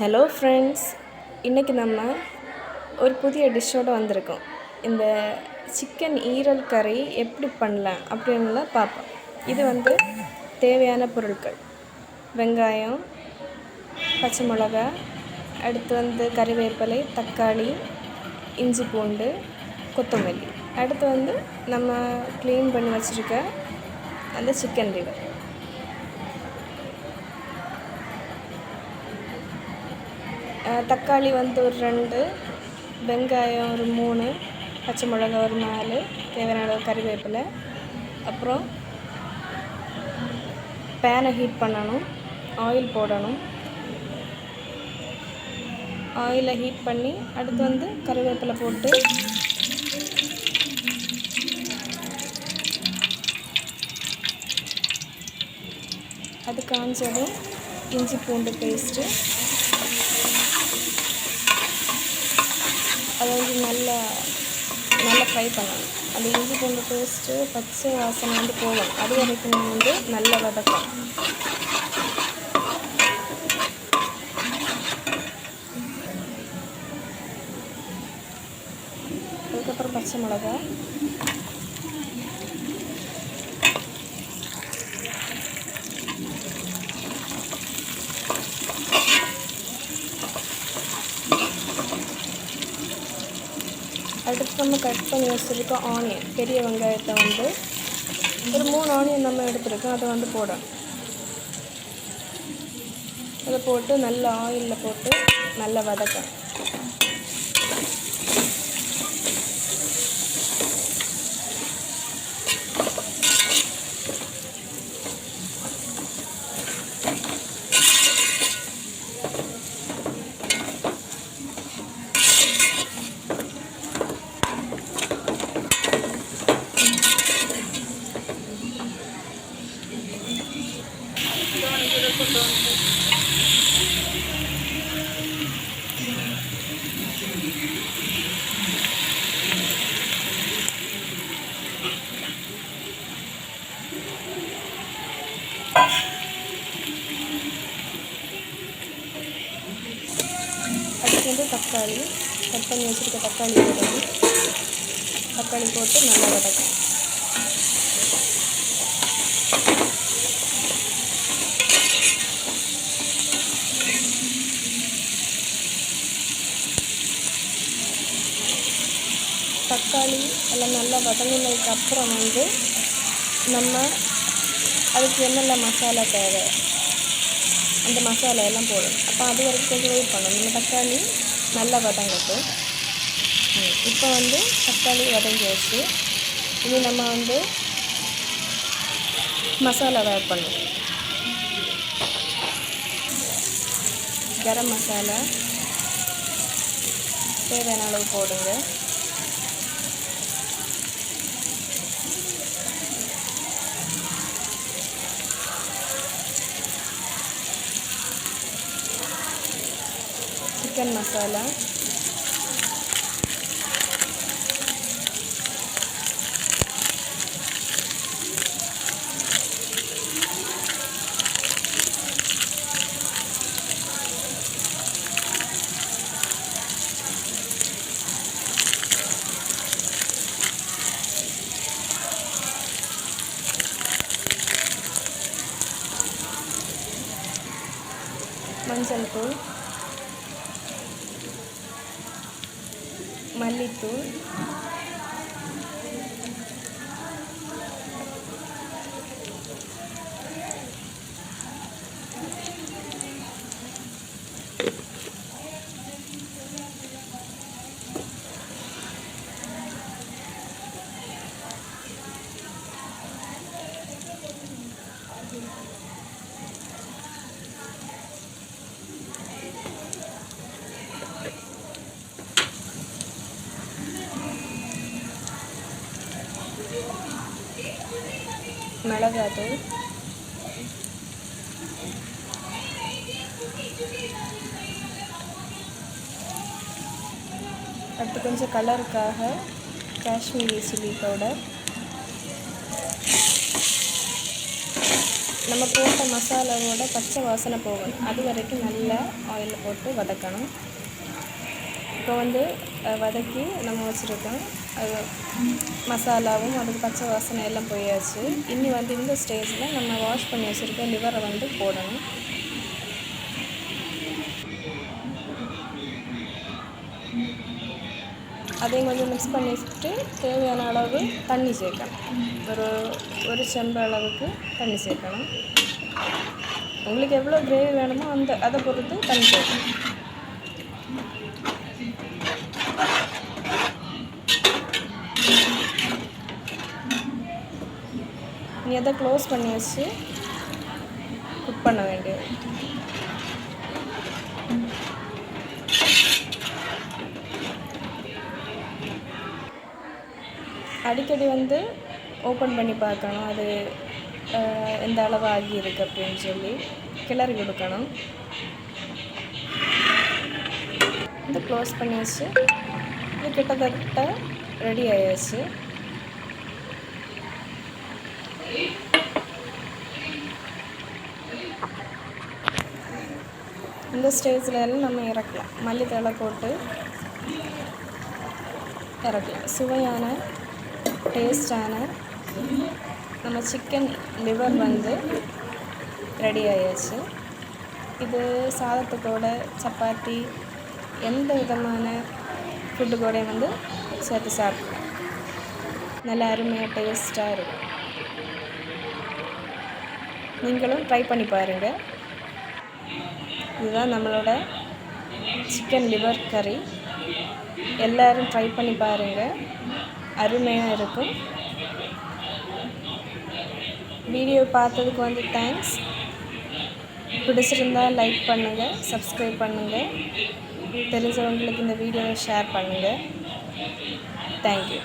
Hello friends, இன்றைக்கி நம்ம ஒரு புதிய டிஷ்ஷோடு வந்திருக்கோம். இந்த சிக்கன் ஈரல் கறி எப்படி பண்ணலாம் அப்படின்லாம் பார்ப்போம். இது தேவையான பொருட்கள்: வெங்காயம், பச்சை மிளகா, அடுத்து கறிவேப்பிலை, தக்காளி, இஞ்சி பூண்டு, கொத்தமல்லி, அடுத்து நம்ம க்ளீன் பண்ணி வச்சுருக்க அந்த சிக்கன் லிவர். தக்காளி ஒரு 2, வெங்காயம் ஒரு 3, பச்சை மிளகா ஒரு 4, தேவையான அளவு கறிவேப்பிலை. அப்புறம் பேனை ஹீட் பண்ணணும், ஆயில் போடணும். ஆயிலை ஹீட் பண்ணி அடுத்து கறிவேப்பிலை போட்டு அது காஞ்சதும் இஞ்சி பூண்டு பேஸ்ட்டு அதை நல்லா ஃப்ரை பண்ணணும். அந்த இஞ்சி பூண்டு பேஸ்ட்டு பச்சை வாசனை போகணும். அது வரைக்கும் நல்லா வதக்கும். அதுக்கப்புறம் பச்சை மிளகா, அடுத்து நம்ம கட் பண்ணி வச்சுருக்கோம் ஆனியன். பெரிய வெங்காயத்தை ஒரு 3 ஆனியன் நம்ம எடுத்துருக்கோம். அதை போடணும். அதை போட்டு நல்லா ஆயிலில் போட்டு நல்லா வதக்கணும். அடுத்து தக்காளி, கட் பண்ணி வச்சுருக்க தக்காளி போடணும். தக்காளி போட்டு நல்லா வதக்கணும். தக்காளி எல்லாம் நல்லா வதங்கினதுக்கப்புறம் நம்ம அதுக்கு என்னெல்லாம் மசாலா தேவை அந்த மசாலா எல்லாம் போடணும். அப்போ அது வரைக்கும் கொஞ்சம் வெயிட் பண்ணணும். நம்ம தக்காளி நல்லா வதங்கட்டும். இப்போ தக்காளி வதங்கி வச்சு இனி நம்ம மசாலாவை ஆட் பண்ணணும். கரம் மசாலா தேவையான அளவு போடுங்க. சிக்கன் மசாலா, மஞ்சள் தூள், மல்லித்தூள், மிளகாத்தூள், அடுத்து கொஞ்சம் கலருக்காக காஷ்மீரி சில்லி பவுடர், நம்ம போட்ட மசாலாவோட பச்சை வாசனை போகணும். அது வரைக்கும் நல்லா ஆயிலில் போட்டு வதக்கணும். இப்போ வதக்கி நம்ம வச்சுருக்கோம். அது மசாலாவும் அதுக்கு பச்சை வாசனை எல்லாம் போயாச்சு. இனி இந்த ஸ்டேஜில் நம்ம வாஷ் பண்ணி வச்சுருக்க லிவரை போடணும். அதையும் கொஞ்சம் மிக்ஸ் பண்ணிட்டு தேவையான அளவு தண்ணி சேர்க்கணும். ஒரு செம்பு அளவுக்கு தண்ணி சேர்க்கணும். உங்களுக்கு எவ்வளோ கிரேவி வேணுமோ அதை பொறுத்து தண்ணி சேர்க்கணும். நீ அதை க்ளோஸ் பண்ணி வச்சு குக் பண்ண வேண்டியது. அடிக்கடி ஓப்பன் பண்ணி பார்க்கணும். அது எந்த அளவு ஆகியிருக்கு அப்படின்னு சொல்லி கிளறி கொடுக்கணும். க்ளோஸ் பண்ணி வச்சு இது கிட்டத்தட்ட ரெடி ஆயாச்சு. இந்த ஸ்டேஜில் எல்லாம் நம்ம இறக்கலாம். மல்லித்தழை போட்டு இறக்கலாம். சுவையான டேஸ்டான நம்ம சிக்கன் லிவர் ரெடி ஆயாச்சு. இது சாதத்துக்கூட சப்பாத்தி எந்த விதமான ஃபுட்டு கூட சேர்த்து சாப்பிடலாம். நல்ல அருமையாக டேஸ்ட்டாக இருக்கும். நீங்களும் ட்ரை பண்ணி பாருங்கள். இதுதான் நம்மளோட சிக்கன் லிவர் கறி. எல்லோரும் ட்ரை பண்ணி பாருங்கள். அருமையாக இருக்கும். வீடியோ பார்த்ததுக்கு தேங்க்ஸ். பிடிச்சிருந்தால் லைக் பண்ணுங்கள், சப்ஸ்கிரைப் பண்ணுங்கள். தெரிஞ்சவங்களுக்கு இந்த வீடியோவை ஷேர் பண்ணுங்கள். தேங்க்யூ.